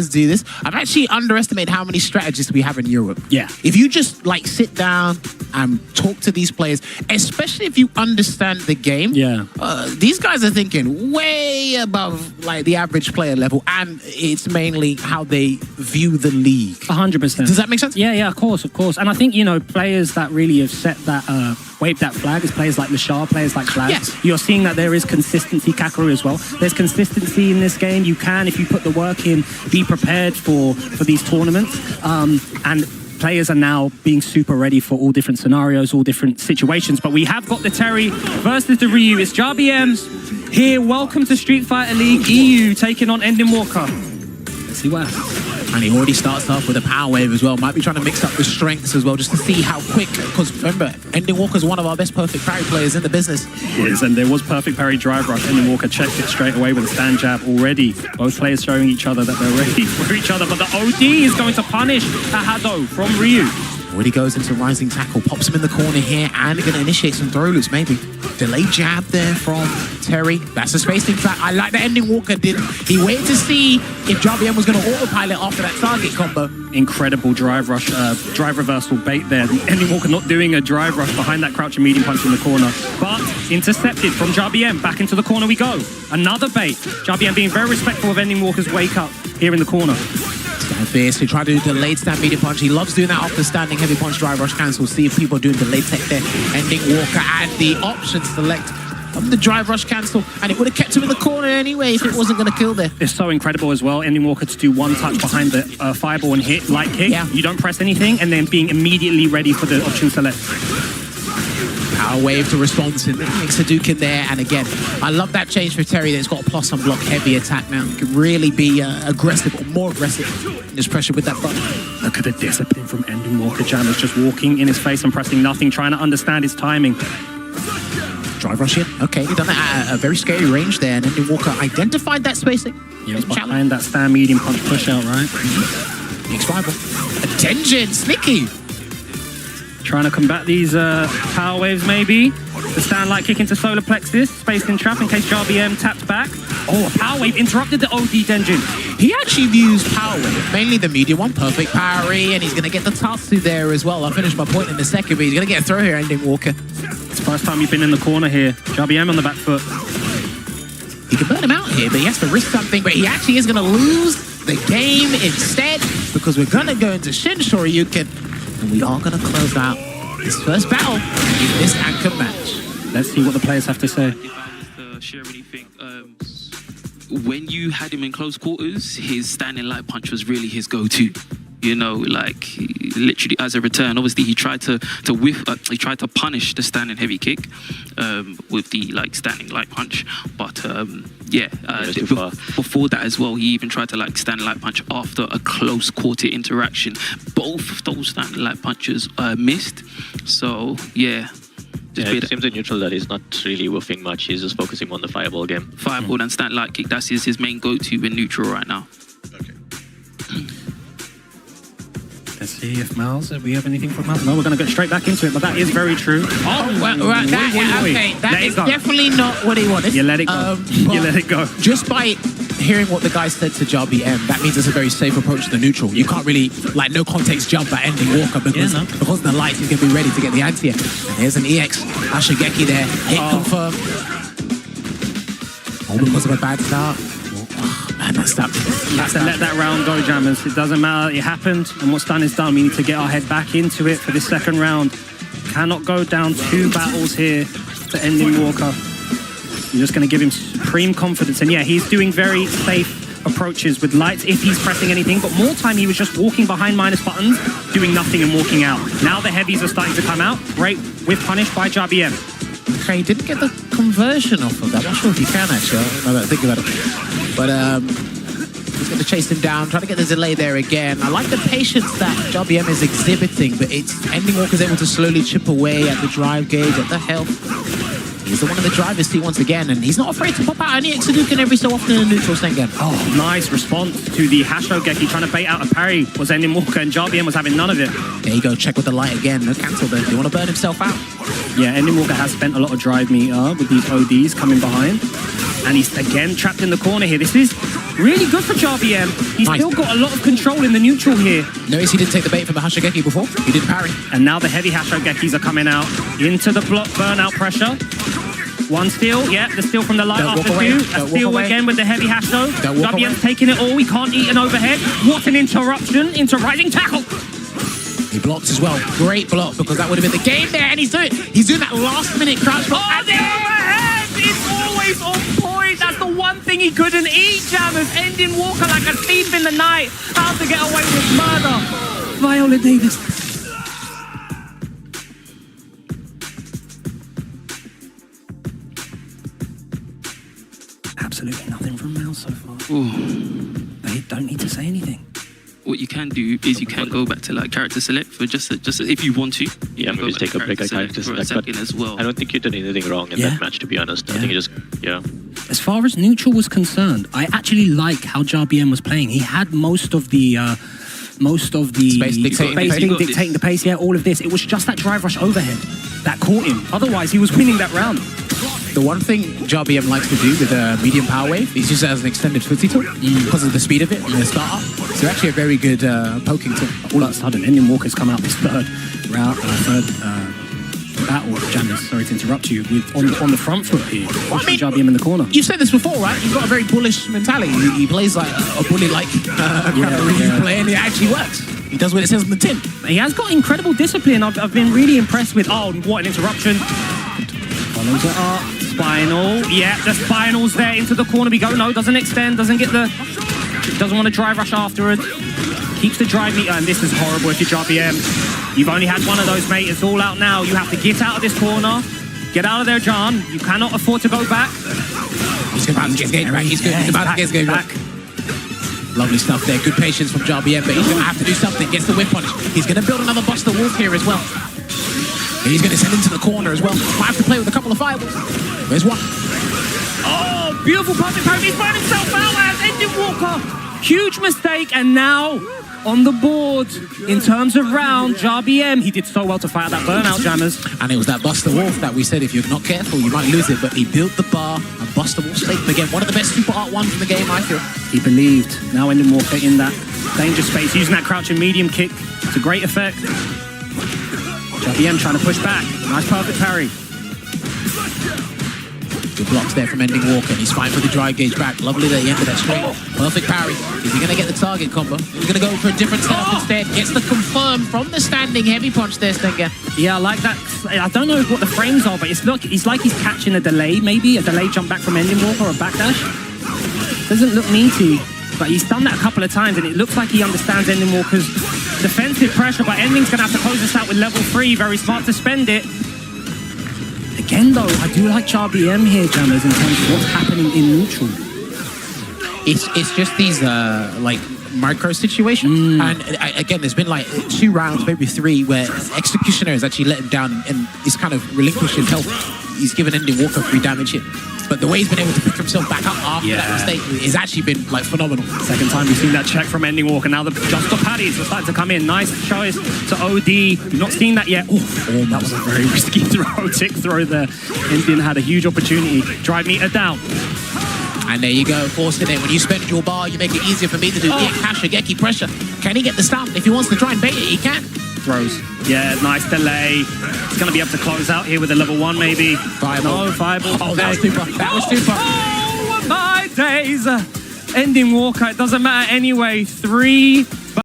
do this. I've actually underestimated how many strategists we have in Europe. Yeah. If you just like sit down and talk to these players, especially if you understand the game, these guys are thinking way above like the average player level, and it's mainly how they view the league. 100%. Does that make sense? Yeah, of course. And I think, you know, players that really have set that, waved that flag is players like Lashar, players like Glad. Yes. You're seeing that there is consistency, Kakaroo as well. There's consistency in this game. You can, if you put the work in, be prepared for these tournaments. And players are now being super ready for all different scenarios, all different situations. But we have got the Terry versus the Ryu. It's Jabhim here. Welcome to Street Fighter League EU, taking on EndingWalker. Let's see what happens. And he already starts off with a power wave as well. Might be trying to mix up the strengths as well, just to see how quick. Because remember, EndingWalker is one of our best perfect parry players in the business. Yes, and there was perfect parry drive rush. EndingWalker checked it straight away with a stand jab already. Both players showing each other that they're ready for each other. But the OD is going to punish a Hado from Ryu. Already goes into rising tackle, pops him in the corner here, and going to initiate some throw loops, maybe. Delayed jab there from Terry. That's a spacing track. I like that EndingWalker did. He waited to see if Jabhim was going to autopilot after that target combo. Incredible drive rush, drive reversal bait there. EndingWalker not doing a drive rush behind that crouching medium punch in the corner, but intercepted from Jabhim. Back into the corner we go. Another bait. Jabhim being very respectful of EndingWalker's wake up here in the corner. Stand fierce. He tried to do delayed stand medium punch. He loves doing that after standing heavy punch drive rush cancel. See if people are doing delayed tech there. EndingWalker had the option select of the drive rush cancel, and it would have kept him in the corner anyway if it wasn't going to kill there. It's so incredible as well. EndingWalker to do one touch behind the fireball and hit light kick. Yeah. You don't press anything, and then being immediately ready for the option select. Power wave to respond to makes Hadouken there, and again, I love that change for Terry. That's got a plus on block heavy attack now. He can really be aggressive, or more aggressive in his pressure with that button. Look at the discipline from EndingWalker. Jam is just walking in his face and pressing nothing, trying to understand his timing. Drive rush here. Okay, he done that at a very scary range there, and EndingWalker identified that spacing. Yeah, it's behind that stand medium punch push out, right? Next rival. Attention, Snicky. Trying to combat these power waves, maybe. The stand light kick into solar plexus, spaced in trap in case Jabhim tapped back. Oh, a power wave interrupted the OD Denjin. He actually views power wave, mainly the medium one, perfect parry, and he's going to get the Tatsu there as well. I'll finish my point in a second, but he's going to get a throw here, EndingWalker. It's the first time you've been in the corner here. Jabhim on the back foot. He can burn him out here, but he has to risk something, but he actually is going to lose the game instead, because we're going to go into Shin Shoryuken, and we are going to close out this first battle in this anchor match. Let's see what the players have to say. Share anything. When you had him in close quarters, his standing light punch was really his go-to. You know, like he literally as a return. Obviously, he tried to whiff. He tried to punish the standing heavy kick with the standing light punch. But before that as well, he even tried to standing light punch after a close quarter interaction. Both of those standing light punches missed. So yeah. It seems in neutral that he's not really woofing much. He's just focusing on the fireball game. Fireball and stand light kick. That's his main go-to in neutral right now. Okay. Let's see if Miles, we have anything from Miles. No, we're going to get straight back into it, but that is very true. Oh, well, right, that is definitely not what he wanted. You let it go. You let it go. Just by hearing what the guy said to Jabhim, that means it's a very safe approach to the neutral. You can't really, no context jump at EndingWalker because of the lights, he's going to be ready to get the anti-air. And here's an EX Ashigeki there. Hit confirmed. Oh, because of a bad start. Man, that's that. You have to let that round go, Jammers. It doesn't matter. It happened, and what's done is done. We need to get our head back into it for this second round. Cannot go down 2 battles here to EndingWalker. You're just going to give him supreme confidence. And yeah, he's doing very safe approaches with lights if he's pressing anything. But more time, he was just walking behind minus buttons, doing nothing and walking out. Now the heavies are starting to come out. Great whiff punish by Jabhim. Okay, he didn't get the conversion off of that. I'm not sure if he can, actually. I don't think about it. But he's going to chase him down, try to get the delay there again. I like the patience that Jabhim is exhibiting, but it's EndingWalker's able to slowly chip away at the drive gauge, at the health. He's the one of the driver's seat once again, and he's not afraid to pop out any Hadouken every so often in a neutral Sengen. Oh, nice response to the Hashogeki, trying to bait out a parry was EndingWalker, and Jabhim was having none of it. There you go, check with the light again. No cancel there. They want to burn himself out. Yeah, EndingWalker has spent a lot of drive meter with these ODs coming behind. And he's again trapped in the corner here. This is Really good for Jabhim. He's Nice. still got a lot of control in the neutral here. Notice he didn't take the bait from the Hashigeki before. He did parry. And now the heavy Hashogekis are coming out into the block burnout pressure. One steal, yeah, the steal from the light Don't after walk away. two. Don't A walk steal away. again with the heavy Hasho. Don't walk away. Jabhim's taking it all. He can't eat an overhead. What an interruption into rising tackle. He blocks as well. Great block, because that would have been the game there. And he's doing that last minute crouch block. Oh, the overhead! It's always on point. That's the one thing he couldn't eat, Jammers. EndingWalker like a thief in the night. How to get away with murder. Viola Davis. Absolutely nothing from Mouse so far. Ooh. They don't need to say anything. What you can do is you can go back to like character select for just if you want to. Yeah, maybe maybe take a break at character for a select, second but as well. I don't think you did anything wrong in Yeah. that match, to be honest. I think you just, As far as neutral was concerned, I actually like how Jabhim was playing. He had most of the Space dictating the pace. dictating the pace. Yeah, all of this. It was just that drive rush overhead that caught him. Otherwise, he was winning that round. The one thing Jabhim likes to do with a medium power wave is use it as an extended footsie tool because of the speed of it and the start up. So actually a very good poking tool. All of a sudden, EndingWalker's come out this third battle, Jammers. Sorry to interrupt you. On the front foot here, pushing Jabhim in the corner. You've said this before, right? You've got a very bullish mentality. He plays like a bully-like play, and it actually works. He does what it says on the tin. He has got incredible discipline. I've been really impressed with. Oh, what an interruption! Follows it up. Spinal. Yeah, the spinal's there into the corner. We go. No, doesn't extend. Doesn't get the. Doesn't want to drive rush afterward. Keeps the drive meter. And this is horrible if you're Jabhim. You've only had one of those, mate. It's all out now. You have to get out of this corner. Get out of there, John. You cannot afford to go back. He's about to get game back. He's about to get game back. Lovely stuff there. Good patience from Jabhim, but he's going to have to do something. Gets the whip punish. He's going to build another Buster Wolf here as well. And he's going to send into the corner as well. Might have to play with a couple of fireballs. There's one. Oh, beautiful perfect parry. He's burned himself out as EndingWalker. Huge mistake, and now on the board in terms of round, Jabhim. He did so well to fight out that burnout, Jammers. And it was that Buster Wolf that we said if you're not careful, you might lose it. But he built the bar, and Buster Wolf staked him again. One of the best super art ones in the game, I feel. He believed. Now EndingWalker in that danger space, using that crouching medium kick to great effect. Jabhim trying to push back. Nice perfect parry. Good blocks there from EndingWalker, and he's fighting for the drive gauge back. Lovely at the end of that string. Perfect parry. Is he going to get the target combo? He's going to go for a different setup instead. Gets the confirm from the standing heavy punch there, Stenger. Yeah, I like that. I don't know what the frames are, but it's like he's catching a delay, maybe. A delay jump back from EndingWalker or a backdash. Doesn't look meaty, but he's done that a couple of times, and it looks like he understands EndingWalker's defensive pressure, but Ending's going to have to close this out with level 3. Very smart to spend it. Again, though, I do like Jabhim here, Jammers, in terms of what's happening in neutral. It's just these like micro situations, and again, there's been like 2 rounds, maybe 3, where Executioner has actually let him down, and he's kind of relinquished his health. He's given EndingWalker 3 damage hit, but the way he's been able to pick himself back up after that mistake has actually been like phenomenal. Second time we've seen that check from EndingWalker. Now the just the paddies are starting to come in. Nice choice to OD. You've not seen that yet. Oh, that was a very risky throw. Tick throw there. Ending had a huge opportunity. Drive meter down. And there you go, forcing it. When you spend your bar, you make it easier for me to do Hashogeki pressure. Can he get the stamp? If he wants to try and bait it, he can. Throws. Yeah, nice delay. He's going to be able to close out here with a level 1 maybe. Fireball. No, fireball. Oh, that was super. That was super. Oh, my days. EndingWalker, it doesn't matter anyway. 3